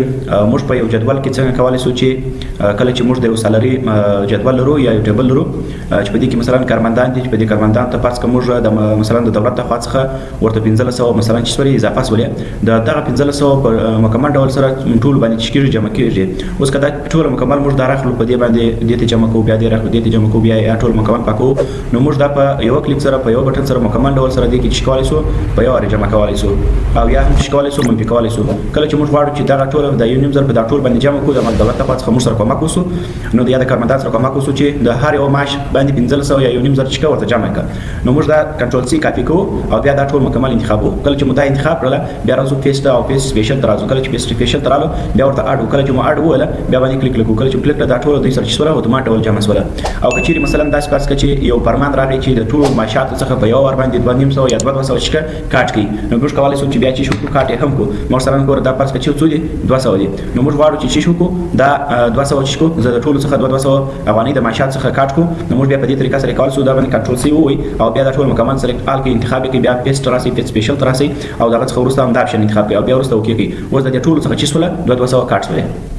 موږ په یو جدول کې څنګه کولای شو چې کله چې موږ د یو سالري جدول لرو یا یو ټیبل لرو چې په دې کې مثلا کارمندان دي چې په دې کارمندان ته پاس کوم موږ د مثلا د دولت ته څخه ورته 1500 مثلا چې سوري اضافه سولې د دغه 1500 په مکمل ډول سره ټول باندې چې جمع کیږي. اوس کدا ټول مکمل موږ دا راخلو په دې باندې دې ته جمع کوو بیا دې راخلو دې ته جمع کوو بیا ټول مکمل پاکو نو موږ دا په یو کلیک سره په یو بټن سره مکمل ډول سره دې کې چې کولای شو په یو اړه جمع کولای شو او یا هم چې کولای شو منفي کولای شو. کله چې موږ غواړو چې دا ټول د یو نیم زر په دا ټول باندې جمع کوو د دولت ته څخه موږ سره کومک وسو نو د یاد کارمندان سره کومک وسو چې د هر یو معاش باندې 1500 یا یو نیم زر چې ورته جمع کړه نو موږ دا کنټرول سی کاپی کوو او بیا دا ټول مکمل انتخابو. کله چې موږ دا انتخاب کړل بیا راځو پیسټ او پیسټ سپیشل ترازو کله چې پیسټ سپیشل ترالو بیا ورته اډ کله چې مو اډ وله بیا باندې کلیک وکړو کله چې کلیک دا ټول د سرچ سره اتومات ډول جمع سره او کچېری مثلا داس پاس کچې یو پرمان راغی چې د ټول معاشات څخه په یو ور باندې 200 یا 200 چې کاټ کی نو موږ کولای شو چې بیا چې شو کاټ هم کو موږ سره ګور دا پاس کچې څو دي 200 دي نو موږ غواړو چې شو کو دا 200 چې کو زه د ټول څخه 200 افغاني د معاشات څخه کاټ کو نو موږ بیا په دې طریقه سره کول شو دا باندې کنټرول سی وي او بیا دا ټول مکمل سلیکټ آل کې انتخاب کې بیا پیسټ راسي پیسټ سپیشل تراسي او دا څخه ورسته هم دا اپشن انتخاب کوي او بیا ورسته اوکې کوي اوس د ټول څخه چې سوله 200 کاټ سوله.